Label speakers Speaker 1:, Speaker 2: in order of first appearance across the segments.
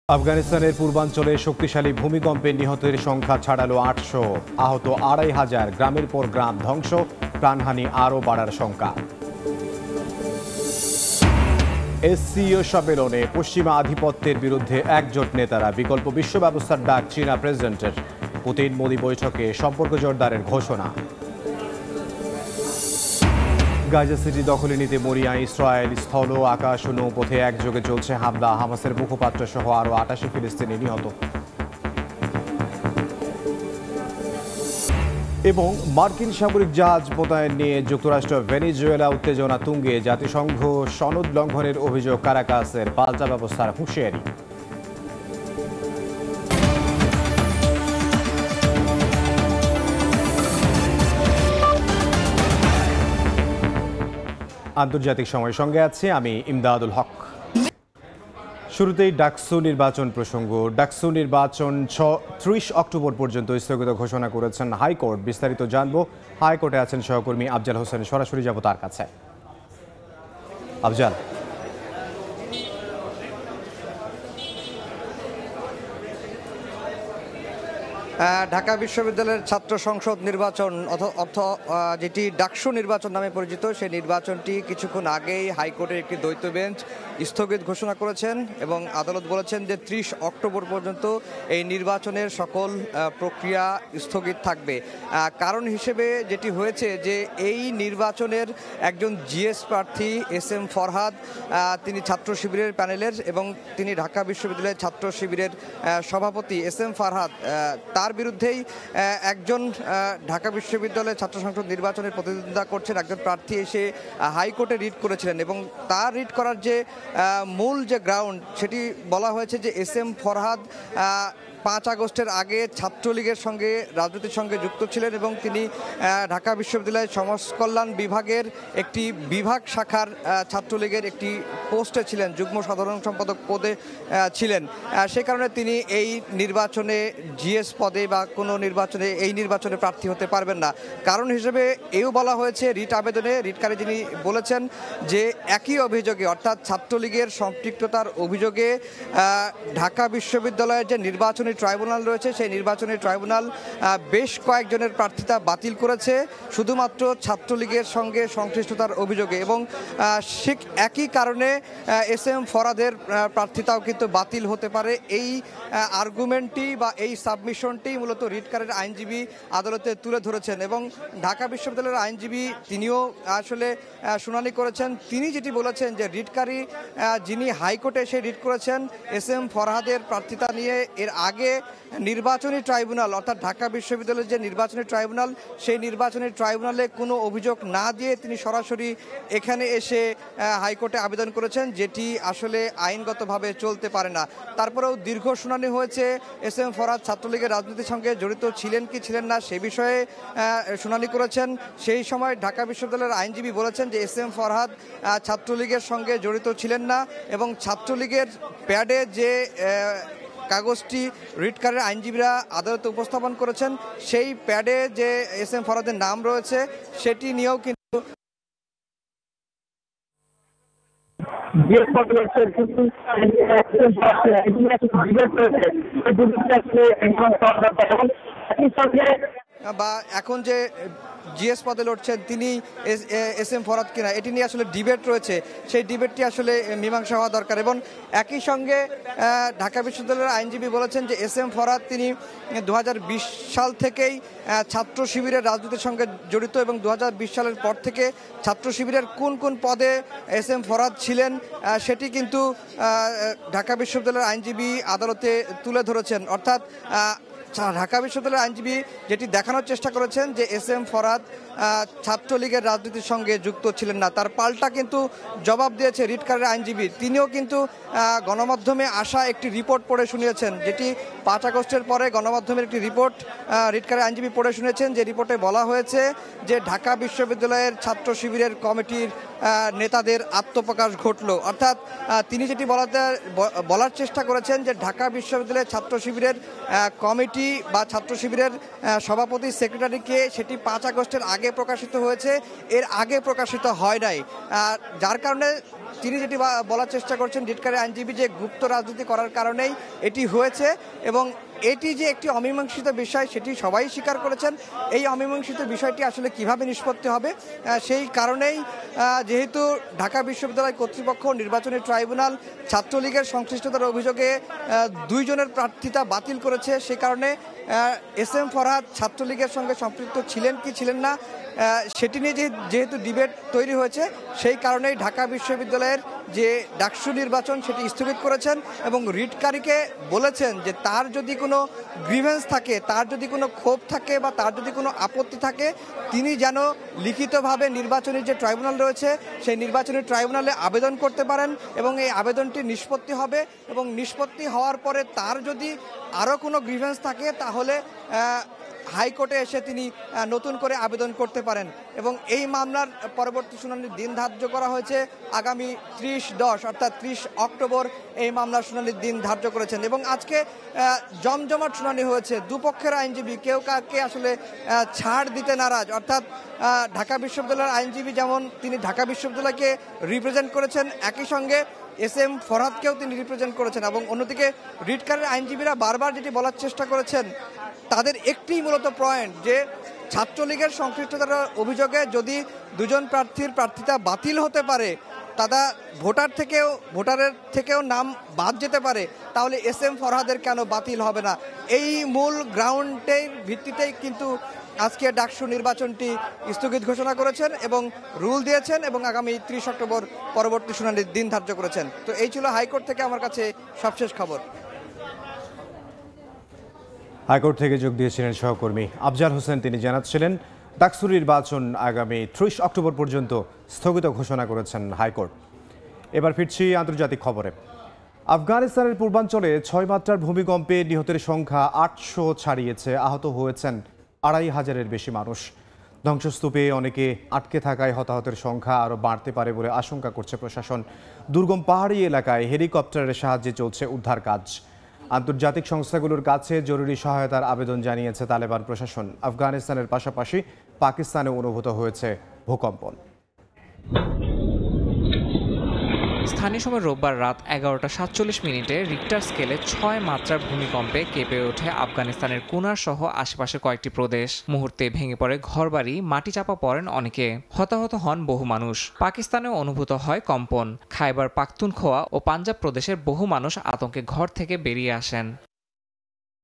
Speaker 1: আফগানিস্তানের পূর্বাঞ্চলে শক্তিশালী ভূমিকম্পে নিহতের সংখ্যা ছাড়ালো ৮০০, আহত ২৫০০, গ্রামের পর গ্রাম ধ্বংস, প্রাণহানি আরও বাড়ার শঙ্কা। এসসিও সম্মেলনে পশ্চিমা আধিপত্যের বিরুদ্ধে একজোট নেতারা, বিকল্প বিশ্ব ব্যবস্থার ডাক চীনা প্রেসিডেন্টের। পুতিন মোদি বৈঠকে সম্পর্ক জোরদারের ঘোষণা। গাজা সিটি দখলে নিতে মরিয়া ইসরায়েল, স্থল, আকাশ ও নৌপথে একযোগে চলছে হামলা। হামাসের মুখপাত্র সহ আরও ৮৮ ফিলিস্তিনি নিহত। এবং মার্কিন সামরিক জাহাজ মোতায়েন নিয়ে যুক্তরাষ্ট্র ভেনেজুয়েলা উত্তেজনা তুঙ্গে, জাতিসংঘ সনদ লঙ্ঘনের অভিযোগ কারাকাসের, পাল্টা ব্যবস্থার হুঁশিয়ারি। আন্তর্জাতিক সময়ের সঙ্গে আছে আমি ইমদাদুল হক। শুরুতেই ডাকসু নির্বাচন প্রসঙ্গ। ডাকসু নির্বাচন ৩০ অক্টোবর পর্যন্ত স্থগিত ঘোষণা করেছেন হাইকোর্ট। বিস্তারিত জানবো, হাইকোর্টে আছেন সহকর্মী আফজাল হোসেন, সরাসরি যাব তার কাছে। আফজাল,
Speaker 2: ঢাকা বিশ্ববিদ্যালয়ের ছাত্র সংসদ নির্বাচন যেটি ডাকসু নির্বাচন নামে পরিচিত, সেই নির্বাচনটি কিছুক্ষণ আগেই হাইকোর্টের একটি দ্বৈত বেঞ্চ স্থগিত ঘোষণা করেছেন এবং আদালত বলেছেন যে ৩০ অক্টোবর পর্যন্ত এই নির্বাচনের সকল প্রক্রিয়া স্থগিত থাকবে। কারণ হিসেবে যেটি হয়েছে যে এই নির্বাচনের একজন জিএস প্রার্থী এস.এম. ফরহাদ, তিনি ছাত্র শিবিরের প্যানেলের এবং তিনি ঢাকা বিশ্ববিদ্যালয়ের ছাত্র শিবিরের সভাপতি এস.এম. ফরহাদ, তার বিরুদ্ধেই একজন ঢাকা বিশ্ববিদ্যালয়ের ছাত্র সংসদ নির্বাচনের প্রতিদ্বন্দ্বিতা করছেন একজন প্রার্থী এসে হাইকোর্টে রিট করেছিলেন এবং তার রিট করার যে মূল যে গ্রাউন্ড, সেটি বলা হয়েছে যে এস.এম. ফরহাদ ৫ আগস্টের আগে ছাত্রলীগের সঙ্গে রাজনীতির সঙ্গে যুক্ত ছিলেন এবং তিনি ঢাকা বিশ্ববিদ্যালয়ের সমাজ কল্যাণ বিভাগের একটি বিভাগ শাখার ছাত্রলীগের একটি পোস্টে ছিলেন, যুগ্ম সাধারণ সম্পাদক পদে ছিলেন। সে কারণে তিনি এই নির্বাচনে জিএস পদে বা কোনো নির্বাচনে প্রার্থী হতে পারবেন না। কারণ হিসেবে এও বলা হয়েছে রিট আবেদনে, রিটকারী যিনি বলেছেন যে একই অভিযোগে, অর্থাৎ ছাত্রলীগের সম্পৃক্ততার অভিযোগে ঢাকা বিশ্ববিদ্যালয়ের যে নির্বাচনী ট্রাইব্যুনাল রয়েছে, সেই নির্বাচনী ট্রাইব্যুনাল বেশ কয়েকজনের প্রার্থিতা বাতিল করেছে শুধুমাত্র ছাত্রলীগের সঙ্গে সংশ্লিষ্টতার অভিযোগে এবং ঠিক একই কারণে এস.এম. ফরহাদের প্রার্থিতাও কিন্তু বাতিল হতে পারে। এই আর্গুমেন্টটি বা এই সাবমিশনটি মূলত রিটকারের আইনজীবী আদালতে তুলে ধরেছেন এবং ঢাকা বিশ্ববিদ্যালয়ের আইনজীবী তিনিও আসলে শুনানি করেছেন। তিনি যেটি বলেছেন যে রিটকারী যিনি হাইকোর্টে এসে রিট করেছেন এস.এম. ফরহাদের প্রার্থিতা নিয়ে, এর আগে নির্বাচনী ট্রাইব্যুনাল অর্থাৎ ঢাকা বিশ্ববিদ্যালয়ের যে নির্বাচনী ট্রাইব্যুনাল, সেই নির্বাচনী ট্রাইব্যুনালে কোনো অভিযোগ না দিয়ে তিনি সরাসরি এখানে এসে হাইকোর্টে আবেদন করেছেন, যেটি আসলে আইনগতভাবে চলতে পারে না। তারপরেও দীর্ঘ শুনানি হয়েছে। এস.এম. ফরহাদ ছাত্রলীগের রাজনীতির সঙ্গে জড়িত ছিলেন কি ছিলেন না সে বিষয়ে শুনানি করেছেন। সেই সময় ঢাকা বিশ্ববিদ্যালয়ের আইনজীবী বলেছেন যে এস.এম. ফরহাদ ছাত্রলীগের সঙ্গে জড়িত ছিলেন না এবং ছাত্রলীগের প্যাডে যে কাগজটি রিটকারের আইনজীবীরা আদালতে উপস্থাপন করেছেন, সেই প্যাডে যে এস.এম. ফরহাদের নাম রয়েছে সেটি নিয়েও কিন্তু বা এখন যে জিএস পদে লড়ছেন তিনি এস.এম. ফরহাদ কিনা, এটি নিয়ে আসলে ডিবেট রয়েছে। সেই ডিবেটটি আসলে মীমাংসা হওয়া দরকার এবং একই সঙ্গে ঢাকা বিশ্ববিদ্যালয়ের আইনজীবী বলেছেন যে এস.এম. ফরহাদ তিনি ২০২০ সাল থেকেই ছাত্র শিবিরের রাজনীতির সঙ্গে জড়িত এবং ২০২০ সালের পর থেকে ছাত্র শিবিরের কোন কোন পদে এস.এম. ফরহাদ ছিলেন সেটি কিন্তু ঢাকা বিশ্ববিদ্যালয়ের আইনজীবী আদালতে তুলে ধরেছেন। অর্থাৎ ঢাকা বিশ্ববিদ্যালয়ের আইনজীবী যেটি দেখানোর চেষ্টা করেছেন যে এস.এম. ফরহাদ ছাত্রলীগের রাজনীতির সঙ্গে যুক্ত ছিলেন না, তার পাল্টা কিন্তু জবাব দিয়েছে রিটকারের আইনজীবী। তিনিও কিন্তু গণমাধ্যমে আসা একটি রিপোর্ট পড়ে শুনিয়েছেন, যেটি ৫ আগস্টের পরে গণমাধ্যমের একটি রিপোর্ট রিটকারের আইনজীবী পড়ে শুনেছেন, যে রিপোর্টে বলা হয়েছে যে ঢাকা বিশ্ববিদ্যালয়ের ছাত্র শিবিরের কমিটির নেতাদের আত্মপ্রকাশ ঘটল। অর্থাৎ তিনি যেটি বলার চেষ্টা করেছেন যে ঢাকা বিশ্ববিদ্যালয়ের ছাত্র শিবিরের কমিটি বা ছাত্র শিবিরের সভাপতি সেক্রেটারিকে সেটি ৫ আগস্টের আগে প্রকাশিত হয়েছে, এর আগে প্রকাশিত হয় নাই, যার কারণে তিনি যেটি বলার চেষ্টা করছেন রিটকারী আইনজীবী যে গুপ্ত রাজনীতি করার কারণেই এটি হয়েছে এবং এটি যে একটি অমীমাংসিত বিষয় সেটি সবাই স্বীকার করেছেন। এই অমীমাংসিত বিষয়টি আসলে কিভাবে নিষ্পত্তি হবে সেই কারণেই যেহেতু ঢাকা বিশ্ববিদ্যালয় কর্তৃপক্ষ নির্বাচনী ট্রাইব্যুনাল ছাত্রলীগের সংশ্লিষ্টতার অভিযোগে 2 জনের প্রার্থিতা বাতিল করেছে, সে কারণে SM ফরহাদ ছাত্রলীগের সঙ্গে সম্পৃক্ত ছিলেন কি ছিলেন না সেটি নিয়ে যেহেতু ডিবেট তৈরি হয়েছে, সেই কারণেই ঢাকা বিশ্ববিদ্যালয়ের যে ডাকসু নির্বাচন সেটি স্থগিত করেছেন এবং রিটকারীকে বলেছেন যে তার যদি কোনো গ্রিভেন্স থাকে, তার যদি কোনো ক্ষোভ থাকে বা তার যদি কোনো আপত্তি থাকে তিনি যেন লিখিতভাবে নির্বাচনী যে ট্রাইব্যুনাল রয়েছে সেই নির্বাচনী ট্রাইব্যুনালে আবেদন করতে পারেন এবং এই আবেদনটি নিষ্পত্তি হবে এবং নিষ্পত্তি হওয়ার পরে তার যদি আরও কোনো গ্রিভেন্স থাকে তাহলে হাইকোর্টে এসে তিনি নতুন করে আবেদন করতে পারেন এবং এই মামলার পরবর্তী শুনানির দিন ধার্য করা হয়েছে আগামী 30/10 অর্থাৎ 30 অক্টোবর এই মামলার শুনানির দিন ধার্য করেছেন এবং আজকে জমজমাট শুনানি হয়েছে। দুপক্ষের আইনজীবী কেউ কাউকে আসলে ছাড় দিতে নারাজ, অর্থাৎ ঢাকা বিশ্ববিদ্যালয়ের আইনজীবী যেমন তিনি ঢাকা বিশ্ববিদ্যালয়কে রিপ্রেজেন্ট করেছেন, একই সঙ্গে SM ফরহাদকেও তিনি রিপ্রেজেন্ট করেছেন এবং অন্যদিকে রিটকারীর আইনজীবীরা বারবার যেটি বলার চেষ্টা করেছেন তাদের একটি মূলত পয়েন্ট যে ছাত্রলীগের সংশ্লিষ্টতার অভিযোগে যদি 2 জন প্রার্থীর প্রার্থিতা বাতিল হতে পারে, তারা ভোটারের থেকেও নাম বাদ যেতে পারে, তাহলে SM ফরহাদের কেন বাতিল হবে না? এই মূল গ্রাউন্ডের ভিত্তিতেই কিন্তু আজকে ডাকসু নির্বাচনটি স্থগিত ঘোষণা করেছেন এবং রুল দিয়েছেন এবং আগামী 30 অক্টোবর পরবর্তী শুনানির দিন ধার্য করেছেন। তো এই ছিল হাইকোর্ট থেকে আমার কাছে সবশেষ খবর।
Speaker 1: হাইকোর্ট থেকে যোগ দিয়েছিলেন সহকর্মী আফজাল হোসেন, তিনি জানাচ্ছিলেন ডাকসু নির্বাচন আগামী 30 অক্টোবর পর্যন্ত স্থগিত ঘোষণা করেছেন হাইকোর্ট। এবার ফিরছি আন্তর্জাতিক খবরে। আফগানিস্তানের পূর্বাঞ্চলে 6 মাত্রার ভূমিকম্পে নিহতের সংখ্যা 800 ছাড়িয়েছে, আহত হয়েছেন 2500-এর বেশি মানুষ। ধ্বংসস্তূপে অনেকে আটকে থাকায় হতাহতের সংখ্যা আরও বাড়তে পারে বলে আশঙ্কা করছে প্রশাসন। দুর্গম পাহাড়ি এলাকায় হেলিকপ্টারের সাহায্যে চলছে উদ্ধার কাজ। আন্তর্জাতিক সংস্থাগুলোর কাছে জরুরি সহায়তার আবেদন জানিয়েছে তালেবান প্রশাসন। আফগানিস্তানের পাশাপাশি পাকিস্তানে অনুভূত হয়েছে ভূকম্পন।
Speaker 3: স্থানীয় সময় রোববার রাত 11:47 রিক্টার স্কেলে 6 মাত্রার ভূমিকম্পে কেঁপে ওঠে আফগানিস্তানের কুনার সহ আশেপাশের কয়েকটি প্রদেশ। মুহূর্তে ভেঙে পড়ে ঘরবাড়ি, মাটি চাপা পড়েন অনেকে, হতাহত হন বহু মানুষ। পাকিস্তানেও অনুভূত হয় কম্পন। খাইবার পাখতুনখোয়া ও পাঞ্জাব প্রদেশের বহু মানুষ আতঙ্কে ঘর থেকে বেরিয়ে আসেন।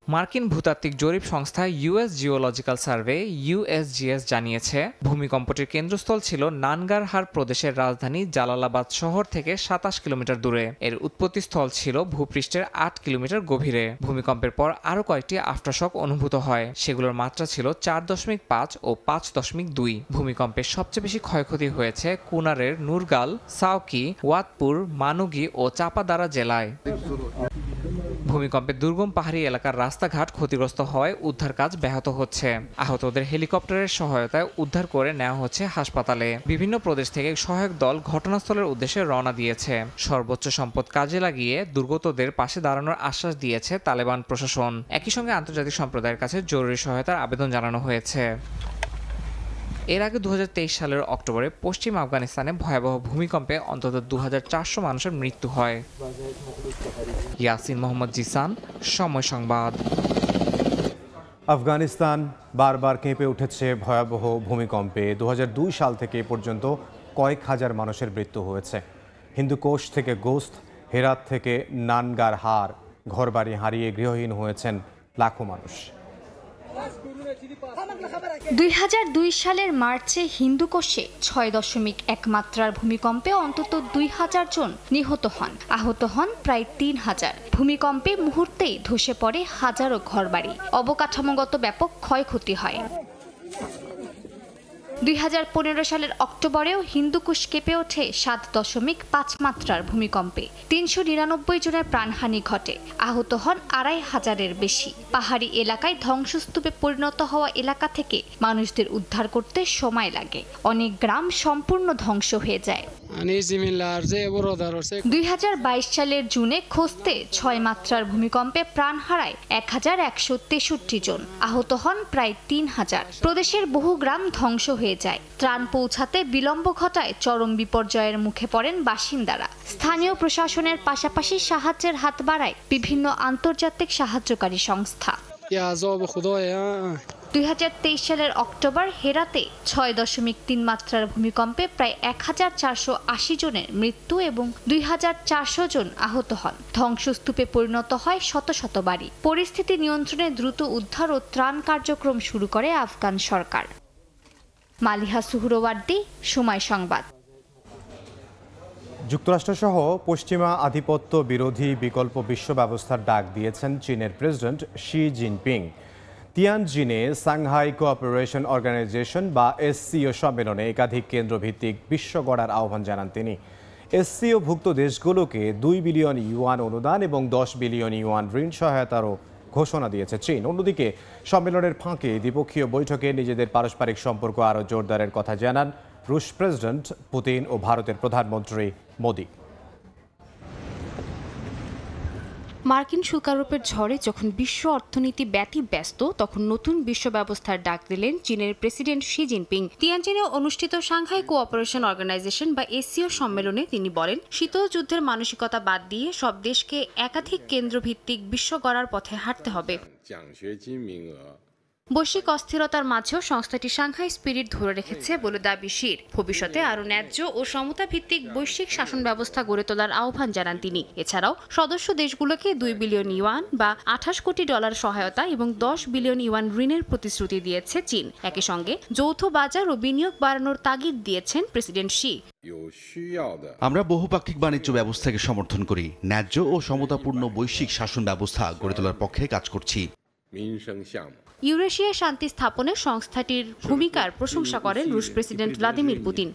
Speaker 3: মার্কিন ভূতাত্ত্বিক জরিপ সংস্থা US জিওলজিক্যাল সার্ভে USGS জানিয়েছে ভূমিকম্পটির কেন্দ্রস্থল ছিল নানগারহার প্রদেশের রাজধানী জালালাবাদ শহর থেকে 27 কিলোমিটার দূরে। এর উৎপত্তিস্থল ছিল ভূপৃষ্ঠের 8 কিলোমিটার গভীরে। ভূমিকম্পের পর আরও কয়েকটি আফটারশক অনুভূত হয়, সেগুলোর মাত্রা ছিল 4.5 ও 5.2। ভূমিকম্পের সবচেয়ে বেশি ক্ষয়ক্ষতি হয়েছে কুনারের নুরগাল, সাউকি, ওয়াতপুর, মানুগি ও চাপাদারা জেলায়। ভূমিকম্পে দুর্গম পাহাড়ি এলাকার রাস্তাঘাট ক্ষতিগ্রস্ত হওয়ায় উদ্ধার কাজ ব্যাহত হচ্ছে। আহতদের হেলিকপ্টারের সহায়তায় উদ্ধার করে নেওয়া হচ্ছে হাসপাতালে। বিভিন্ন প্রদেশ থেকে সহায়ক দল ঘটনাস্থলের উদ্দেশ্যে রওনা দিয়েছে। সর্বোচ্চ সম্পদ কাজে লাগিয়ে দুর্গতদের পাশে দাঁড়ানোর আশ্বাস দিয়েছে তালেবান প্রশাসন। একই সঙ্গে আন্তর্জাতিক সম্প্রদায়ের কাছে জরুরি সহায়তার আবেদন জানানো হয়েছে। এর আগে 2023 সালের অক্টোবরে পশ্চিম আফগানিস্তানে ভয়াবহ ভূমিকম্পে অন্তত 2400 মানুষের মৃত্যু হয়। ইয়াসিন মোহাম্মদ জিসান, সময় সংবাদ।
Speaker 1: আফগানিস্তান বারবার কেঁপে উঠেছে ভয়াবহ ভূমিকম্পে। 2002 সাল থেকে এ পর্যন্ত কয়েক হাজার মানুষের মৃত্যু হয়েছে। হিন্দুকুশ থেকে গোস্ত, হেরাত থেকে নানগারহার, ঘরবাড়ি হারিয়ে গৃহহীন হয়েছেন লাখো মানুষ।
Speaker 4: 2002 সালের মার্চে হিন্দুকুশে 6.1 মাত্রার ভূমিকম্পে অন্তত 2000 জন নিহত হন, আহত হন প্রায় 3000। ভূমিকম্পে মুহূর্তেই ধসে পড়ে হাজারো ঘরবাড়ি, অবকাঠামোগত ব্যাপক ক্ষয়ক্ষতি হয়। 2015 সালের অক্টোবরেও হিন্দুকুশ কেঁপে ওঠে 7.5 মাত্রার ভূমিকম্পে। 399 জনের প্রাণহানি ঘটে, আহত হন 2500-এর বেশি। পাহাড়ি এলাকায় ধ্বংসস্তূপে পরিণত হওয়া এলাকা থেকে মানুষদের উদ্ধার করতে সময় লাগে। অনেক গ্রাম সম্পূর্ণ ধ্বংস হয়ে যায়। 2022 সালের জুনে খোস্তে 6 মাত্রার ভূমিকম্পে প্রাণ হারায় 1163 জন, আহত হন প্রায় 3000। প্রদেশের বহু গ্রাম ধ্বংস হয়ে যায়। ত্রাণ পৌঁছাতে বিলম্ব ঘটায় চরম বিপর্যয়ের মুখে পড়েন বাসিন্দারা। স্থানীয় প্রশাসনের পাশাপাশি সাহায্যের হাত বাড়ায় বিভিন্ন আন্তর্জাতিক সাহায্যকারী সংস্থা। 2023 সালের অক্টোবর হেরাতে 6.3 মাত্রার ভূমিকম্পে প্রায় 1480 জনের মৃত্যু এবং 2400 জন আহত হন। ধ্বংসস্তূপে পরিণত হয় শত শত বাড়ি। পরিস্থিতি নিয়ন্ত্রণে দ্রুত উদ্ধার ও ত্রাণ কার্যক্রম শুরু করে আফগান সরকার। মালিহা সুহরওয়ার্দী, সময় সংবাদ।
Speaker 1: যুক্তরাষ্ট্রসহ পশ্চিমা আধিপত্য বিরোধী বিকল্প বিশ্ব ব্যবস্থার ডাক দিয়েছেন চীনের প্রেসিডেন্ট শি জিনপিং। তিয়ানজিনে সাংহাই কোঅপারেশন অর্গানাইজেশন বা এসসিও সম্মেলনে একাধিক কেন্দ্রভিত্তিক বিশ্ব গড়ার আহ্বান জানান তিনি। এসসিও ভুক্ত দেশগুলোকে 2 বিলিয়ন ইউয়ান অনুদান এবং 10 বিলিয়ন ইউয়ান ঋণ সহায়তারও ঘোষণা দিয়েছে চীন। অন্যদিকে সম্মেলনের ফাঁকে দ্বিপক্ষীয় বৈঠকে নিজেদের পারস্পরিক সম্পর্ক আরও জোরদারের কথা জানান রুশ প্রেসিডেন্ট পুতিন ও ভারতের প্রধানমন্ত্রী মোদি।
Speaker 5: মার্কিন শুল্কারোপের ঝড়ে যখন বিশ্ব অর্থনীতি ব্যতিব্যস্ত, তখন নতুন বিশ্ব ব্যবস্থার ডাক দিলেন চীনের প্রেসিডেন্ট শি জিনপিং। তিয়ানজিনে অনুষ্ঠিত সাংহাই কোঅপারেশন অর্গানাইজেশন বা এসসিও সম্মেলনে তিনি বলেন, শীতল যুদ্ধের মানসিকতা বাদ দিয়ে সব দেশকে একাধিক কেন্দ্রভিত্তিক বিশ্ব গড়ার পথে হাঁটতে হবে। বৈশ্বিক অস্থিরতার মাঝেও সংস্থাটি সাংহাই স্পিরিট ধরে রেখেছে বলে দাবি শির। ভবিষ্যতে আরও ন্যায্য ও সমতা ভিত্তিক বৈশ্বিক শাসন ব্যবস্থা গড়ে তোলার আহ্বান জানান তিনি। এছাড়াও সদস্য দেশগুলোকে 2 বিলিয়ন ইউয়ান বা $28 কোটি সহায়তা এবং 10 বিলিয়ন ইউয়ান ঋণের প্রতিশ্রুতি দিয়েছে চীন। একই সঙ্গে যৌথ বাজার ও বিনিয়োগ বাড়ানোর তাগিদ দিয়েছেন প্রেসিডেন্ট শি।
Speaker 6: আমরা বহুপাক্ষিক বাণিজ্য ব্যবস্থাকে সমর্থন করি, ন্যায্য ও সমতাপূর্ণ বৈশ্বিক শাসন ব্যবস্থা গড়ে তোলার পক্ষে কাজ করছি।
Speaker 5: ইউরেশিয়ায় শান্তি স্থাপনে সংস্থাটির ভূমিকার প্রশংসা করেন রুশ প্রেসিডেন্ট ভ্লাদিমির পুতিন।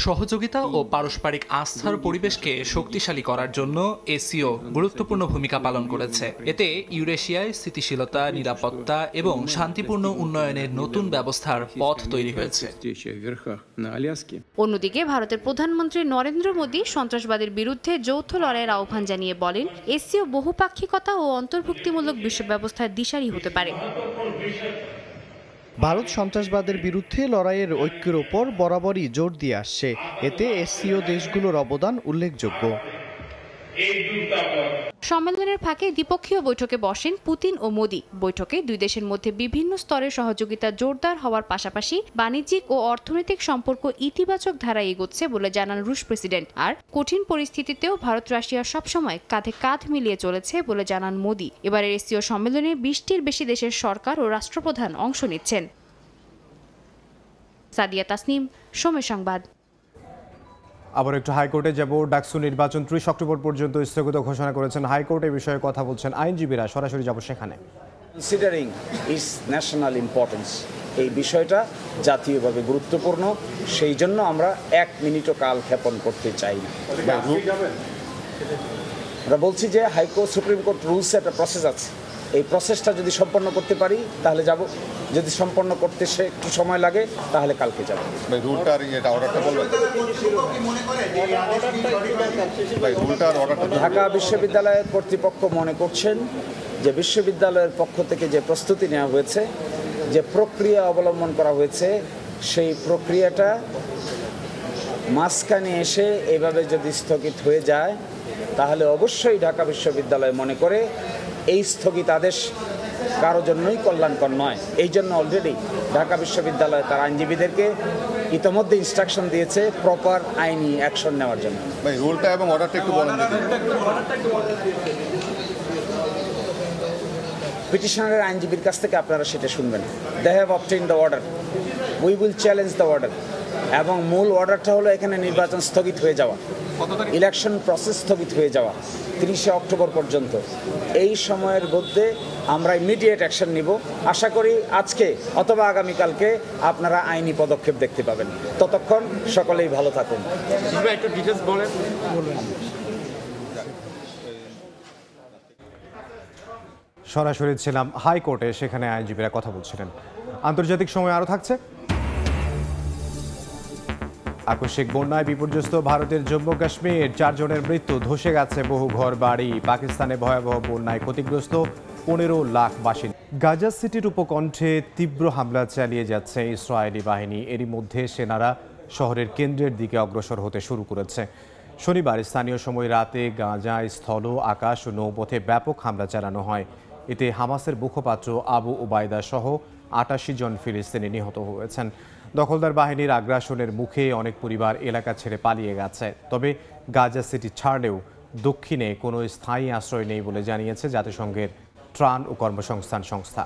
Speaker 7: সহযোগিতা ও পারস্পরিক আস্থার পরিবেশকে শক্তিশালী করার জন্য এসসিও গুরুত্বপূর্ণ ভূমিকা পালন করেছে। এতে ইউরেশিয়ায় স্থিতিশীলতা, নিরাপত্তা এবং শান্তিপূর্ণ উন্নয়নের নতুন ব্যবস্থার পথ তৈরি হয়েছে।
Speaker 5: অন্যদিকে ভারতের প্রধানমন্ত্রী নরেন্দ্র মোদী সন্ত্রাসবাদের বিরুদ্ধে যৌথ লড়াইয়ের আহ্বান জানিয়ে বলেন, এসসিও বহুপাক্ষিকতা ও অন্তর্ভুক্তিমূলক বিশ্ব ব্যবস্থার দিশারি হতে পারে।
Speaker 8: ভারত সন্ত্রাসবাদের বিরুদ্ধে লড়াইয়ের ঐক্যের ওপর বরাবরই জোর দিয়ে আসছে। এতে এসসিও দেশগুলোর অবদান উল্লেখযোগ্য।
Speaker 5: সম্মেলনের ফাঁকে দ্বিপক্ষীয় বৈঠকে বসেন পুতিন ও মোদি। বৈঠকে দুই দেশের মধ্যে বিভিন্ন স্তরের সহযোগিতা জোরদার হওয়ার পাশাপাশি বাণিজ্যিক ও অর্থনৈতিক সম্পর্ক ইতিবাচক ধারায় এগোচ্ছে বলে জানান রুশ প্রেসিডেন্ট। আর কঠিন পরিস্থিতিতেও ভারত রাশিয়া সবসময় কাঁধে কাঁধ মিলিয়ে চলেছে বলে জানান মোদি। এবারের এসসিও সম্মেলনে 20টির বেশি দেশের সরকার ও রাষ্ট্রপ্রধান অংশ নিচ্ছেন। সাদিয়া তাসনিম, সময় সংবাদ।
Speaker 1: আবার একটু হাইকোর্টে যাব। ডাকসু নির্বাচন 30 অক্টোবর পর্যন্ত স্থগিত ঘোষণা করেছেন হাইকোর্ট। এই বিষয়ে কথা বলছেন আইনজীবীরা। সরাসরি যাব সেখানে।
Speaker 9: কনসিডারিং ইজ ন্যাশনাল ইম্পর্টেন্স, এই বিষয়টা জাতীয়ভাবে গুরুত্বপূর্ণ, সেই জন্য আমরা 1 মিনিটও কাল ক্ষেপণ করতে চাই না। আমরা বলছি যে হাইকোর্ট, সুপ্রিম কোর্ট রুলসে একটা প্রসেস আছে, এই প্রসেসটা যদি সম্পন্ন করতে পারি তাহলে যাব, যদি সম্পন্ন করতে সে একটু সময় লাগে তাহলে কালকে যাব। ঢাকা বিশ্ববিদ্যালয়ের কর্তৃপক্ষ মনে করছেন যে বিশ্ববিদ্যালয়ের পক্ষ থেকে যে প্রস্তুতি নেওয়া হয়েছে, যে প্রক্রিয়া অবলম্বন করা হয়েছে, সেই প্রক্রিয়াটা মাঝখানে এসে এভাবে যদি স্থগিত হয়ে যায় তাহলে অবশ্যই ঢাকা বিশ্ববিদ্যালয় মনে করে এই স্থগিতাদেশ কারো জন্যই কল্যাণকর নয়। এই জন্য অলরেডি ঢাকা বিশ্ববিদ্যালয় তার আইনজীবীদেরকে ইতোমধ্যে ইনস্ট্রাকশন দিয়েছে প্রপার আইনি অ্যাকশন নেওয়ার জন্য।
Speaker 10: রুলটা এবং অর্ডারটা একটু বলেন।
Speaker 9: পিটিশনারের আইনজীবীর কাছ থেকে আপনারা সেটা শুনবেন। They have obtained the order, we will challenge the order. এবং মূল অর্ডারটা হলো এখানে নির্বাচন স্থগিত হয়ে যাওয়া, ইলেকশন প্রসেস স্থগিত হয়ে যাওয়া 30 অক্টোবর পর্যন্ত। এই সময়ের মধ্যে আমরা ইমিডিয়েট অ্যাকশন নিব। আশা করি আজকে অথবা আগামীকালকে আপনারা আইনি পদক্ষেপ দেখতে পাবেন। ততক্ষণ সকলেই ভালো থাকুন।
Speaker 1: সরাসরি ছিলাম হাইকোর্টে, সেখানে আইনজীবীরা কথা বলছিলেন। আন্তর্জাতিক সময় আরও থাকছে। আকস্মিক বন্যায় বিপর্যস্ত ভারতের জম্মু কাশ্মীর, 4 জনের মৃত্যু, ধসে গেছে বহু ঘর বাড়ি। পাকিস্তানে ভয়াবহ বন্যায় ক্ষতিগ্রস্ত 15 লাখ বাসিন্দা। গাজা সিটির উপকণ্ঠে তীব্র হামলা চালিয়ে যাচ্ছে ইসরায়েলি বাহিনী। এরই মধ্যে সেনারা শহরের কেন্দ্রের দিকে অগ্রসর হতে শুরু করেছে। শনিবার স্থানীয় সময় রাতে গাজায় স্থল, আকাশ ও নৌপথে ব্যাপক হামলা চালানো হয়। এতে হামাসের মুখপাত্র আবু উবাইদা সহ 88 জন ফিলিস্তিনি নিহত হয়েছেন। দখলদার বাহিনীর আগ্রাসনের মুখে অনেক পরিবার এলাকা ছেড়ে পালিয়ে গেছে। তবে গাজা সিটি ছাড়লেও দক্ষিণে কোনো স্থায়ী আশ্রয় নেই বলে জানিয়েছে জাতিসংঘের ত্রাণ ও কর্মসংস্থান সংস্থা।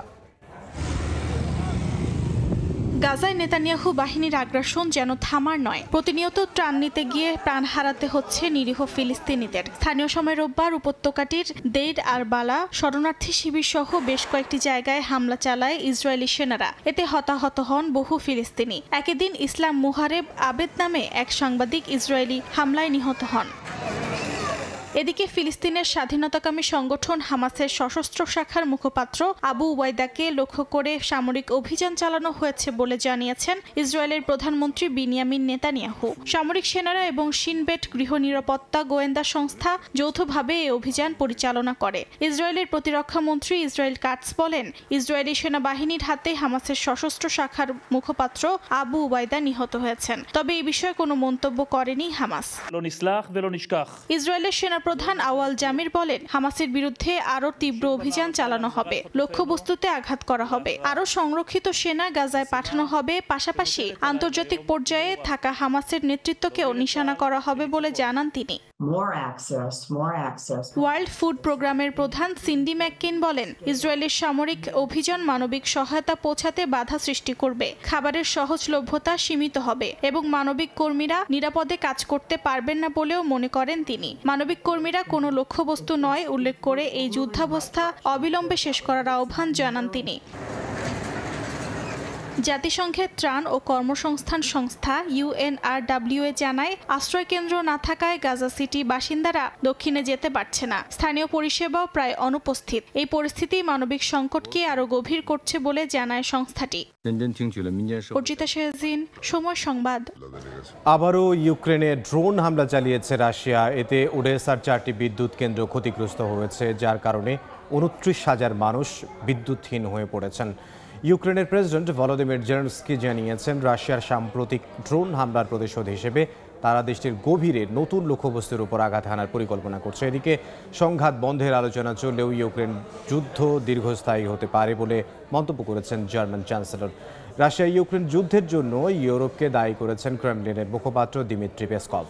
Speaker 11: গাজায় নেতানিয়াহু বাহিনীর আগ্রাসন যেন থামার নয়। প্রতিনিয়ত ত্রাণ নিতে গিয়ে প্রাণ হারাতে হচ্ছে নিরীহ ফিলিস্তিনিদের। স্থানীয় সময় রোববার উপত্যকাটির দেইর আর বালা শরণার্থী শিবির সহ বেশ কয়েকটি জায়গায় হামলা চালায় ইসরায়েলি সেনারা। এতে হতাহত হন বহু ফিলিস্তিনি। একই দিন ইসলাম মুহারেব আবেদ নামে এক সাংবাদিক ইসরায়েলি হামলায় নিহত হন। এদিকে ফিলিস্তিনের স্বাধীনতাকামী সংগঠন হামাসের সশস্ত্র শাখার মুখপাত্র আবু উবাইদাকে লক্ষ্য করে সামরিক অভিযান চালানো হয়েছে বলে জানিয়েছেন ইসরায়েলের প্রধানমন্ত্রী বিনিয়ামিন নেতানিয়াহু। সামরিক সেনারা এবং শিনবেট গৃহ নিরাপত্তা গোয়েন্দা সংস্থা যৌথভাবে এই অভিযান পরিচালনা করে। ইসরায়েলের প্রতিরক্ষা মন্ত্রী ইসরায়েল কাটস বলেন, ইসরায়েলি সেনাবাহিনীর হাতে হামাসের সশস্ত্র শাখার মুখপাত্র আবু উবাইদা নিহত হয়েছেন। তবে এই বিষয়ে কোনো মন্তব্য করেনি হামাস। ইসরায়েলের সেনা প্রধান আওয়াল জামির বলেন, হামাসের বিরুদ্ধে আরও তীব্র অভিযান চালানো হবে, লক্ষ্যবস্তুতে আঘাত করা হবে, আরও সংরক্ষিত সেনা গাজায় পাঠানো হবে। পাশাপাশি আন্তর্জাতিক পর্যায়ে থাকা হামাসের নেতৃত্বকেও নিশানা করা হবে বলে জানান তিনি। ওয়ার্ল্ড ফুড প্রোগ্রামের প্রধান সিন্ডি ম্যাককিন বলেন, ইসরায়েলের সামরিক অভিযান মানবিক সহায়তা পৌঁছাতে বাধা সৃষ্টি করবে, খাবারের সহজলভ্যতা সীমিত হবে এবং মানবিক কর্মীরা নিরাপদে কাজ করতে পারবেন না বলেও মনে করেন তিনি। মানবিক কর্মীরা কোনো লক্ষ্যবস্তু নয় উল্লেখ করে এই যুদ্ধাবস্থা অবিলম্বে শেষ করার আহ্বান জানান তিনি। জাতিসংঘের ত্রাণ ও কর্মসংস্থান সংস্থা UNRWA জানায়, আশ্রয় কেন্দ্র না থাকায় গাজা সিটি বাসিন্দারা দক্ষিণে যেতে পারছে না। স্থানীয় পরিষেবাও প্রায় অনুপস্থিত। এই পরিস্থিতি মানবিক সংকটকে আরো গভীর করছে বলে জানায় সংস্থাটি। অর্জিতা শেহজিন, সময় সংবাদ।
Speaker 1: আবারও ইউক্রেনে ড্রোন হামলা চালিয়েছে রাশিয়া। এতে ওডেসার 4টি বিদ্যুৎ কেন্দ্র ক্ষতিগ্রস্ত হয়েছে, যার কারণে 29,000 মানুষ বিদ্যুৎহীন হয়ে পড়েছেন। ইউক্রেনের প্রেসিডেন্ট ভলোদিমির জেলেনস্কি জানিয়েছেন, রাশিয়ার সাম্প্রতিক ড্রোন হামলার প্রতিশোধ হিসেবে তারা দেশটির গভীরে নতুন লক্ষ্যবস্তুর উপর আঘাত হানার পরিকল্পনা করছে। এদিকে সংঘাত বন্ধের আলোচনা চললেও ইউক্রেন যুদ্ধ দীর্ঘস্থায়ী হতে পারে বলে মন্তব্য করেছেন জার্মান চ্যান্সেলর। রাশিয়া ইউক্রেন যুদ্ধের জন্য ইউরোপকে দায়ী করেছেন ক্রেমলিনের মুখপাত্র দিমিত্রি পেসকভ।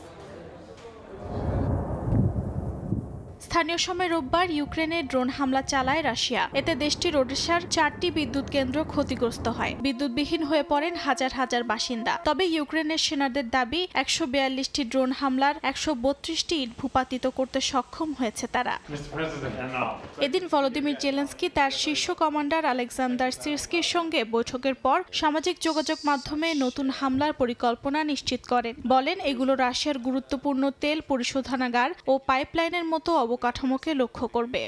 Speaker 11: স্থানীয় সময় রোববার ইউক্রেনে ড্রোন হামলা চালায় রাশিয়া। এতে দেশটির ওডেসার 4টি বিদ্যুৎ কেন্দ্র ক্ষতিগ্রস্ত হয়। বিদ্যুৎবিহীন হয়ে পড়েন হাজার হাজার বাসিন্দা। তবে ইউক্রেনের সেনাদের দাবি, 142টি ড্রোন হামলার 132টি ইট ভূপাতিত করতে সক্ষম হয়েছে তারা। এদিন ভলোদিমির জেলেনস্কি তার শীর্ষ কমান্ডার আলেকজান্ডার সিরস্কির সঙ্গে বৈঠকের পর সামাজিক যোগাযোগ মাধ্যমে নতুন হামলার পরিকল্পনা নিশ্চিত করেন। বলেন, এগুলো রাশিয়ার গুরুত্বপূর্ণ তেল পরিশোধনাগার ও পাইপলাইনের মতো অবকাঠামোকে লক্ষ্য করবে।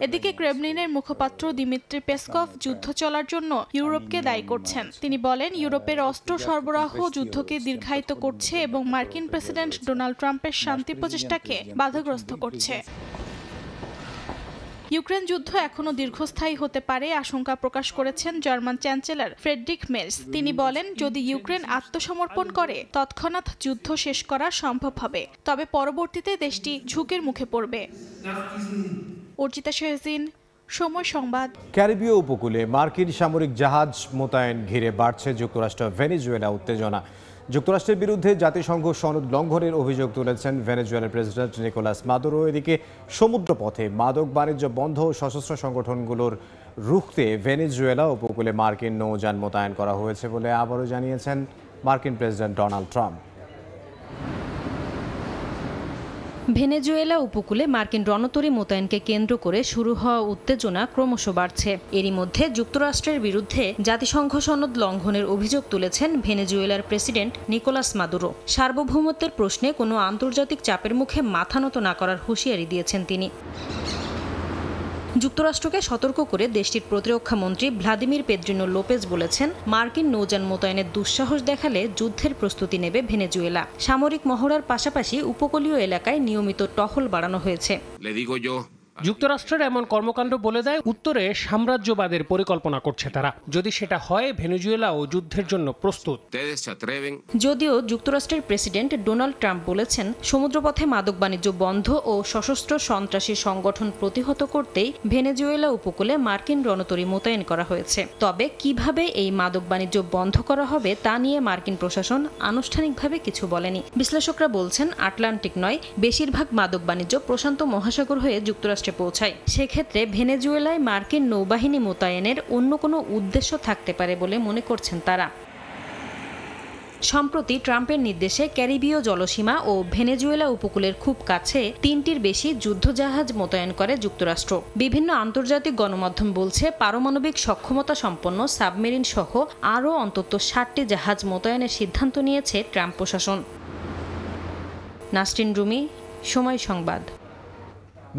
Speaker 11: এদিকে ক্রেমলিনের মুখপাত্র দিমিত্রি পেসকভ যুদ্ধ চলার জন্য ইউরোপকে দায়ী করছেন। তিনি বলেন, ইউরোপের অস্ত্র সরবরাহ যুদ্ধকে দীর্ঘায়িত করছে এবং মার্কিন প্রেসিডেন্ট ডোনাল্ড ট্রাম্পের শান্তি প্রচেষ্টাকে বাধাগ্রস্ত করছে। ইউক্রেন যুদ্ধ এখনো দীর্ঘস্থায়ী হতে পারে আশঙ্কা প্রকাশ করেছেন জার্মান চ্যান্সেলর ফ্রেডরিক মের্জ। তিনি বলেন, যদি ইউক্রেন আত্মসমর্পণ করে তৎক্ষণাৎ যুদ্ধ শেষ করা সম্ভব হবে, তবে পরবর্তীতে দেশটি ঝুঁকির মুখে পড়বে। অর্জিতা শেহজিন, সময় সংবাদ।
Speaker 1: ক্যারিবীয় উপকূলে মার্কিন সামরিক জাহাজ মোতায়েন ঘিরে বাড়ছে যুক্তরাষ্ট্র ভেনেজুয়েলা উত্তেজনা। যুক্তরাষ্ট্রের বিরুদ্ধে জাতিসংঘ সনদ লঙ্ঘনের অভিযোগ তুলেছেন ভেনেজুয়েলার প্রেসিডেন্ট নিকোলাস মাদুরো। এদিকে সমুদ্রপথে মাদক বাণিজ্য বন্ধ ও সশস্ত্র সংগঠনগুলোর রুখতে ভেনেজুয়েলা উপকূলে মার্কিন নৌযান মোতায়েন করা হয়েছে বলে আবারও জানিয়েছেন মার্কিন প্রেসিডেন্ট ডোনাল্ড ট্রাম্প।
Speaker 12: ভেনেজুয়েলা উপকূলে মার্কিন রণতরী মোতায়েনকে কেন্দ্র করে শুরু হওয়া উত্তেজনা ক্রমশ বাড়ছে। এরই মধ্যে যুক্তরাষ্ট্রের বিরুদ্ধে জাতিসংঘ সনদ লঙ্ঘনের অভিযোগ তুলেছেন ভেনেজুয়েলার প্রেসিডেন্ট নিকোলাস মাদুরো। সার্বভৌমত্বের প্রশ্নে কোনো আন্তর্জাতিক চাপের মুখে মাথা নত না করার হুঁশিয়ারি দিয়েছেন তিনি। যুক্তরাষ্ট্রকে সতর্ক করে দেশটির প্রতিরক্ষা মন্ত্রী ভ্লাদিমির পেদ্রিনো লোপেজ বলেছেন, মার্কিন নৌযান মোতায়েনের দুঃসাহস দেখালে যুদ্ধের প্রস্তুতি নেবে ভেনেজুয়েলা। সামরিক মহড়ার পাশাপাশি উপকূলীয় এলাকায় নিয়মিত টহল বাড়ানো হয়েছে।
Speaker 13: যুক্তরাষ্ট্রের এমন কর্মকাণ্ড বলে দেয় উত্তরে সাম্রাজ্যবাদের পরিকল্পনা করছে তারা। যদি সেটা হয়, ভেনেজুয়েলাও যুদ্ধের জন্য প্রস্তুত।
Speaker 12: যদিও যুক্তরাষ্ট্রের প্রেসিডেন্ট ডোনাল্ড ট্রাম্প বলেছেন, সমুদ্রপথে মাদক বাণিজ্য বন্ধ ও সশস্ত্র সন্ত্রাসী সংগঠন প্রতিহত করতেই ভেনেজুয়েলা উপকূলে মার্কিন রণতরী মোতায়েন করা হয়েছে। তবে কিভাবে এই মাদক বাণিজ্য বন্ধ করা হবে তা নিয়ে মার্কিন প্রশাসন আনুষ্ঠানিকভাবে কিছু বলেনি। বিশ্লেষকরা বলছেন, আটলান্টিক নয়, বেশিরভাগ মাদক বাণিজ্য প্রশান্ত মহাসাগর হয়ে যুক্তরাষ্ট্রে পৌঁছায়। সেক্ষেত্রে ভেনেজুয়েলায় মার্কিন নৌবাহিনী মোতায়েনের অন্য কোনো উদ্দেশ্য থাকতে পারে বলে মনে করছেন তারা। সম্প্রতি ট্রাম্পের নির্দেশে ক্যারিবীয় জলসীমা ও ভেনেজুয়েলা উপকূলের খুব কাছে 3টির বেশি যুদ্ধজাহাজ মোতায়েন করে যুক্তরাষ্ট্র। বিভিন্ন আন্তর্জাতিক গণমাধ্যম বলছে, পারমাণবিক সক্ষমতা সম্পন্ন সাবমেরিন সহ আরও অন্তত 60টি জাহাজ মোতায়েনের সিদ্ধান্ত নিয়েছে ট্রাম্প প্রশাসন। নাসরিন রুমি, সময় সংবাদ।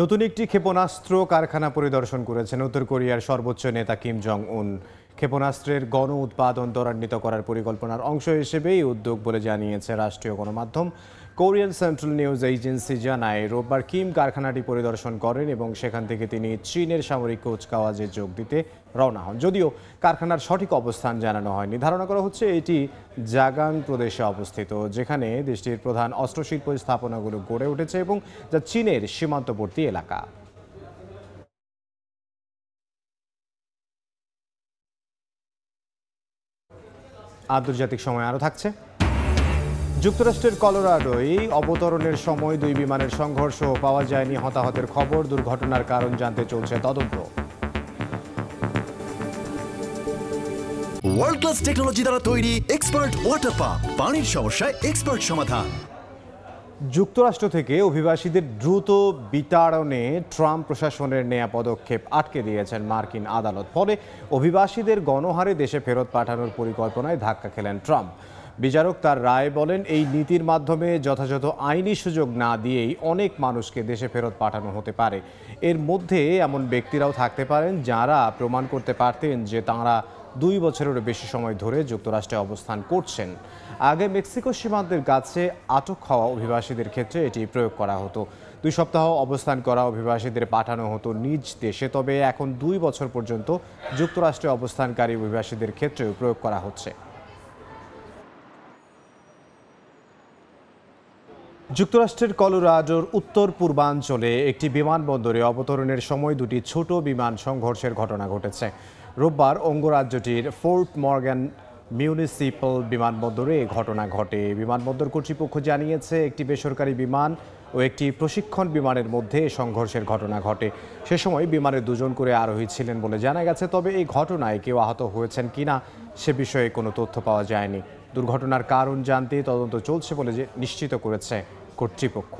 Speaker 1: নতুন একটি ক্ষেপণাস্ত্র কারখানা পরিদর্শন করেছেন উত্তর কোরিয়ার সর্বোচ্চ নেতা কিম জং উন। ক্ষেপণাস্ত্রের গণ উৎপাদন ত্বরান্বিত করার পরিকল্পনার অংশ হিসেবে এই উদ্যোগ বলে জানিয়েছে রাষ্ট্রীয় গণমাধ্যম। কোরিয়ান সেন্ট্রাল নিউজ এজেন্সি জানায়, রোববার কিম কারখানাটি পরিদর্শন করেন এবং সেখান থেকে তিনি চীনের সামরিক কুচকাওয়াজে যোগ দিতে রওনা হন। যদিও কারখানার সঠিক অবস্থান জানানো হয়নি। ধারণা করা হচ্ছে এটি জাগাং প্রদেশে অবস্থিত, যেখানে দেশটির প্রধান অস্ত্রশিল্প স্থাপনাগুলো গড়ে উঠেছে এবং যা চীনের সীমান্তবর্তী এলাকা। আন্তর্জাতিক সময় আরও থাকছে। যুক্তরাষ্ট্রের কলোরাডোয় অবতরণের সময় 2 বিমানের সংঘর্ষ, পাওয়া যায়নি হতাহতের খবর। দুর্ঘটনার কারণ জানতে চলছে তদন্ত।
Speaker 14: ওয়ার্ল্ড ক্লাস টেকনোলজি দ্বারা তৈরি এক্সপার্ট ওয়াটার পাম্প, পানির সমস্যায় এক্সপার্ট সমাধান।
Speaker 1: যুক্তরাষ্ট্র থেকে অভিবাসীদের দ্রুত বিতাড়নে ট্রাম্প প্রশাসনের নেয়া পদক্ষেপ আটকে দিয়েছেন মার্কিন আদালত। ফলে অভিবাসীদের গণহারে দেশে ফেরত পাঠানোর পরিকল্পনায় ধাক্কা খেলেন ট্রাম্প। বিচারক তার রায় বলেন, এই নীতির মাধ্যমে যথাযথ আইনি সুযোগ না দিয়েই অনেক মানুষকে দেশে ফেরত পাঠানো হতে পারে। এর মধ্যে এমন ব্যক্তিরাও থাকতে পারেন যারা প্রমাণ করতে পারতেন যে তাঁরা 2 বছরেরও বেশি সময় ধরে যুক্তরাষ্ট্রে অবস্থান করছেন। আগে মেক্সিকো সীমান্তের কাছে আটক হওয়া অভিবাসীদের ক্ষেত্রে এটি প্রয়োগ করা হতো। 2 সপ্তাহ অবস্থান করা অভিবাসীদের পাঠানো হতো নিজ দেশে। তবে এখন 2 বছর পর্যন্ত যুক্তরাষ্ট্রে অবস্থানকারী অভিবাসীদের ক্ষেত্রেও প্রয়োগ করা হচ্ছে। যুক্তরাষ্ট্রের কলোরাডোর উত্তর পূর্বাঞ্চলে একটি বিমানবন্দরে অবতরণের সময় 2টি ছোট বিমান সংঘর্ষের ঘটনা ঘটেছে। রোববার অঙ্গরাজ্যটির ফোর্ট মর্গান মিউনিসিপ্যাল বিমানবন্দরে এই ঘটনা ঘটে। বিমানবন্দর কর্তৃপক্ষ জানিয়েছে, একটি বেসরকারি বিমান ও একটি প্রশিক্ষণ বিমানের মধ্যে সংঘর্ষের ঘটনা ঘটে। সে সময় বিমানে 2 জন করে আরোহী ছিলেন বলে জানা গেছে। তবে এই ঘটনায় কেউ আহত হয়েছেন কিনা সে বিষয়ে কোনো তথ্য পাওয়া যায়নি। দুর্ঘটনার কারণ জানতে তদন্ত চলছে বলে নিশ্চিত করেছে কর্তৃপক্ষ।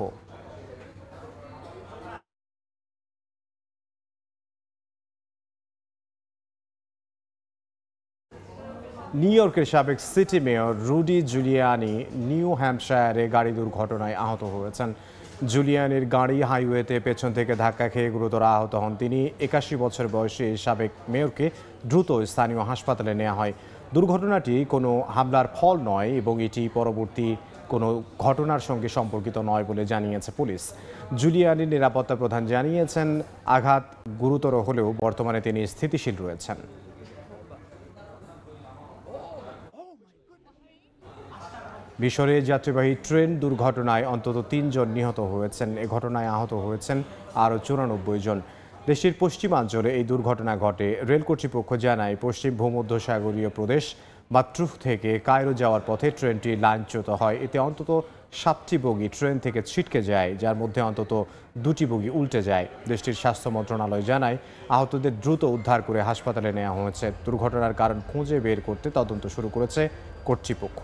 Speaker 1: নিউ ইয়র্কের সাবেক city mayor Rudy Giuliani New হ্যাম্পশায়ারে গাড়ি দুর্ঘটনায় আহত হয়েছেন। জুলিয়ানির গাড়ি হাইওয়েতে পেছন থেকে ধাক্কা খেয়ে গুরুতর আহত হন তিনি। 81 বছর বয়সী সাবেক মেয়রকে দ্রুত স্থানীয় হাসপাতালে নেওয়া হয়। দুর্ঘটনাটি কোনো হামলার ফল নয় এবং এটি পরবর্তী কোনো ঘটনার সঙ্গে সম্পর্কিত নয় বলে জানিয়েছে পুলিশ। জুলিয়ানির নিরাপত্তা প্রধান জানিয়েছেন, আঘাত গুরুতর হলেও বর্তমানে তিনি স্থিতিশীল রয়েছেন। মিশরে যাত্রীবাহী ট্রেন দুর্ঘটনায় অন্তত 3 জন নিহত হয়েছেন। এ ঘটনায় আহত হয়েছেন আরও 94 জন। দেশটির পশ্চিমাঞ্চলে এই দুর্ঘটনা ঘটে। রেল কর্তৃপক্ষ জানায়, পশ্চিম ভূমধ্যসাগরীয় প্রদেশ মাত্রুফ থেকে কায়রো যাওয়ার পথে ট্রেনটি লাইনচ্যুত হয়। এতে অন্তত 7টি বগি ট্রেন থেকে ছিটকে যায়, যার মধ্যে অন্তত 2টি বগি উল্টে যায়। দেশটির স্বাস্থ্য মন্ত্রণালয় জানায়, আহতদের দ্রুত উদ্ধার করে হাসপাতালে নেওয়া হয়েছে। দুর্ঘটনার কারণ খুঁজে বের করতে তদন্ত শুরু করেছে কর্তৃপক্ষ।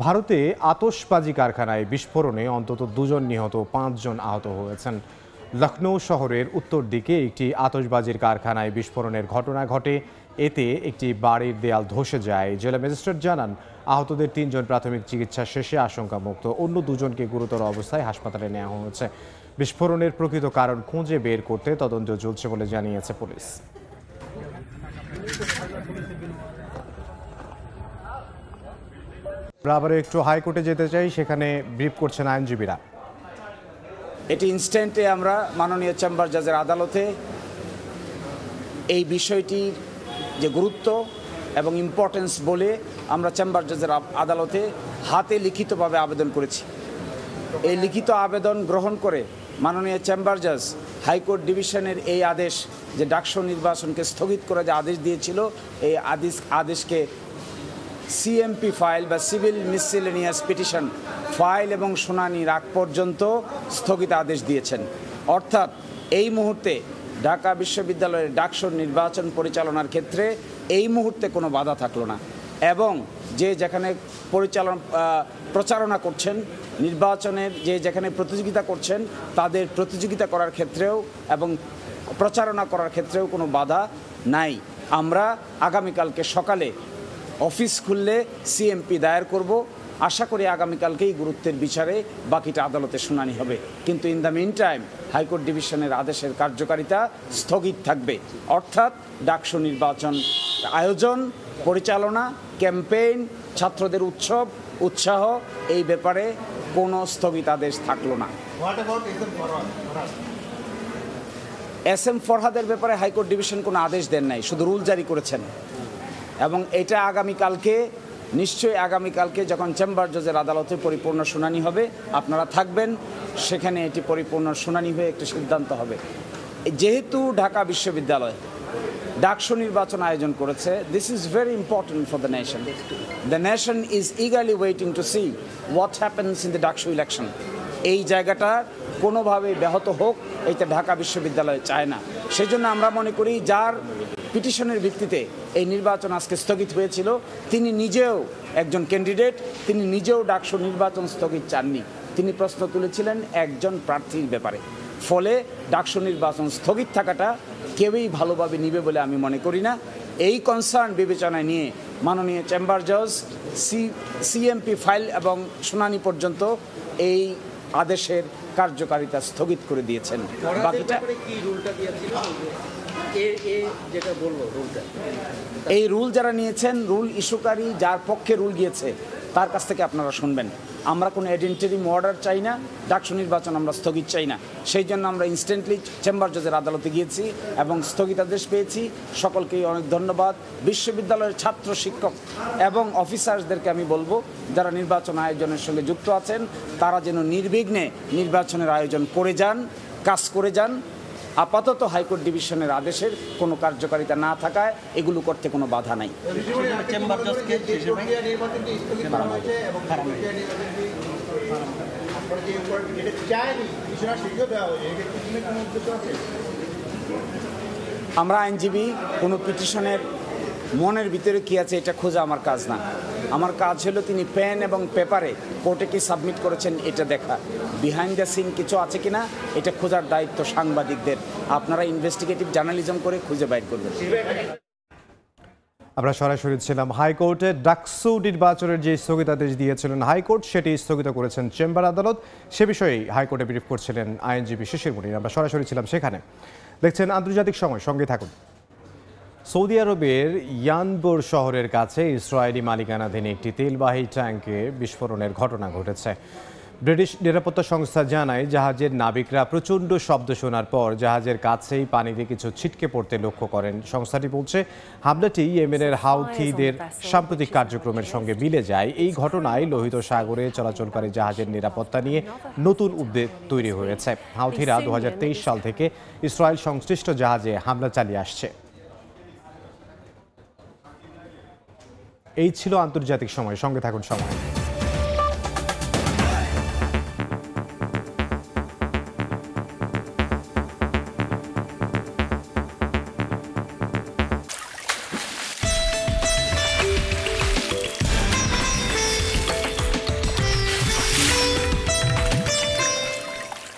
Speaker 1: ভারতে আতশবাজি কারখানায় বিস্ফোরণে অন্তত 2 জন নিহত, 5 জন আহত হয়েছেন। লখনৌ শহরের উত্তর দিকে একটি আতশবাজির কারখানায় বিস্ফোরণের ঘটনা ঘটে। এতে একটি বাড়ির দেয়াল ধসে যায়। জেলা ম্যাজিস্ট্রেট জানান, আহতদের 3 জন প্রাথমিক চিকিৎসা শেষে আশঙ্কামুক্ত, অন্য 2 জনকে গুরুতর অবস্থায় হাসপাতালে নেওয়া হয়েছে। বিস্ফোরণের প্রকৃত কারণ খুঁজে বের করতে তদন্ত চলছে বলে জানিয়েছে পুলিশ। আবার একটু হাইকোর্টে যেতে চাই, সেখানে ব্রিফ করছেন আইনজীবীরা।
Speaker 9: এটি ইনস্ট্যান্টে আমরা মাননীয় চেম্বার জাজের আদালতে এই বিষয়টির যে গুরুত্ব এবং ইম্পর্টেন্স বলে আমরা চেম্বার জাজের আদালতে হাতে লিখিতভাবে আবেদন করেছি। এই লিখিত আবেদন গ্রহণ করে মাননীয় চেম্বার জাজ হাইকোর্ট ডিভিশনের এই আদেশ, যে ডাকসু নির্বাচনকে স্থগিত করে যে আদেশ দিয়েছিল, এই আদেশকে সিএমপি ফাইল বা সিভিল মিসসেলেনিয়াস পিটিশন ফাইল এবং শুনানির আগ পর্যন্ত স্থগিত আদেশ দিয়েছেন। অর্থাৎ এই মুহূর্তে ঢাকা বিশ্ববিদ্যালয়ের ডাকসু নির্বাচন পরিচালনার ক্ষেত্রে এই মুহূর্তে কোনো বাধা থাকলো না, এবং যে যেখানে প্রচারণা করছেন, নির্বাচনের যে যেখানে প্রতিযোগিতা করছেন, তাদের প্রতিযোগিতা করার ক্ষেত্রেও এবং প্রচারণা করার ক্ষেত্রেও কোনো বাধা নাই। আমরা আগামীকালকে সকালে অফিস খুললে সিএমপি দায়ের করব। আশা করি আগামীকালকেই গুরুত্বের বিচারে বাকিটা আদালতে শুনানি হবে। কিন্তু in the meantime high court ডিভিশনের আদেশের কার্যকারিতা স্থগিত থাকবে। অর্থাৎ ডাকসু নির্বাচন আয়োজন, পরিচালনা, ক্যাম্পেইন, ছাত্রদের উৎসাহ, এই ব্যাপারে কোনো স্থগিতাদেশ থাকলো না। এস.এম. ফরহাদের ব্যাপারে হাইকোর্ট ডিভিশন কোনো আদেশ দেন নাই, শুধু রুল জারি করেছেন। এবং এটা নিশ্চয়ই আগামীকালকে যখন চেম্বার জজের আদালতে পরিপূর্ণ শুনানি হবে, আপনারা থাকবেন, সেখানে এটি পরিপূর্ণ শুনানি হয়ে একটি সিদ্ধান্ত হবে। যেহেতু ঢাকা বিশ্ববিদ্যালয় ডাকসু নির্বাচন আয়োজন করেছে, this is very important for the nation. The nation is eagerly waiting to see what happens in the DUCSU election. এই জায়গাটা কোনোভাবে ব্যাহত হোক, এইটা ঢাকা বিশ্ববিদ্যালয় চায় না। সেই জন্য আমরা মনে করি যার পিটিশনের ভিত্তিতে এই নির্বাচন আজকে স্থগিত হয়েছিল, তিনি নিজেও একজন ক্যান্ডিডেট, তিনি নিজেও ডাকসু নির্বাচন স্থগিত চাননি। তিনি প্রশ্ন তুলেছিলেন একজন প্রার্থীর ব্যাপারে। ফলে ডাকসু নির্বাচন স্থগিত থাকাটা কেউই ভালোভাবে নিবে বলে আমি মনে করি না। এই কনসার্ন বিবেচনায় নিয়ে মাননীয় চেম্বার জজ সিএমপি ফাইল এবং শুনানি পর্যন্ত এই আদেশের কার্যকারিতা স্থগিত করে দিয়েছেন। বাকিটা এই রুল যারা নিয়েছেন, রুল ইস্যুকারী যার পক্ষে রুল গিয়েছে তার কাছ থেকে আপনারা শুনবেন। আমরা কোনো এডেন্টারিম অর্ডার চাই না, ডাকসু নির্বাচন আমরা স্থগিত চাই না। সেই জন্য আমরা ইনস্ট্যান্টলি চেম্বার জজের আদালতে গিয়েছি এবং স্থগিতাদেশ পেয়েছি। সকলকেই অনেক ধন্যবাদ। বিশ্ববিদ্যালয়ের ছাত্র, শিক্ষক এবং অফিসার্সদেরকে আমি বলবো, যারা নির্বাচন আয়োজনের সঙ্গে যুক্ত আছেন, তারা যেন নির্বিঘ্নে নির্বাচনের আয়োজন করে যান, কাজ করে যান। আপাতত হাইকোর্ট ডিভিশনের আদেশের কোনো কার্যকারিতা না থাকায় এগুলো করতে কোনো বাধা নাই। আমরা আইনজীবী, কোনো পিটিশনের মনের ভিতরে কী আছে এটা খোঁজা আমার কাজ না। আমার কাজ হলো তিনি পেন এবং পেপারে কোর্টে কি সাবমিট করেছেন এটা দেখা। বিহাইন্ড দ্য সিন কিছু আছে কিনা এটা খোঁজার দায়িত্ব সাংবাদিকদের। আপনারা ইনভেস্টিগেটিভ জার্নালিজম করে খুঁজে বাইর করবেন।
Speaker 1: আমরা সরাসরি ছিলাম হাইকোর্টে। ডাকসু নির্বাচনের যে স্থগিতাদেশ দিয়েছিলেন হাইকোর্ট, সেটি স্থগিত করেছেন চেম্বার আদালত। সে বিষয়ে হাইকোর্টে ব্রিফ করছিলেন আইনজীবী শিশির মনির। আমরা সরাসরি ছিলাম সেখানে। দেখছেন আন্তর্জাতিক সময়, সঙ্গে থাকুন। সৌদি আরবের ইয়ানবুর শহরের কাছে ইসরায়েলি মালিকানাধীন একটি তেলবাহী ট্যাঙ্কে বিস্ফোরণের ঘটনা ঘটেছে। ব্রিটিশ নিরাপত্তা সংস্থা জানায়, জাহাজের নাবিকরা প্রচণ্ড শব্দ শোনার পর জাহাজের কাছেই পানিতে কিছু ছিটকে পড়তে লক্ষ্য করেন। সংস্থাটি বলছে, হামলাটি ইয়েমেনের হাউথিদের সাম্প্রতিক কার্যক্রমের সঙ্গে মিলে যায়। এই ঘটনায় লোহিত সাগরে চলাচলকারী জাহাজের নিরাপত্তা নিয়ে নতুন উদ্বেগ তৈরি হয়েছে। হাউথিরা 2023 সাল থেকে ইসরায়েল সংশ্লিষ্ট জাহাজে হামলা চালিয়ে আসছে। এই ছিল আন্তর্জাতিক সময়, সঙ্গে থাকুন সময়।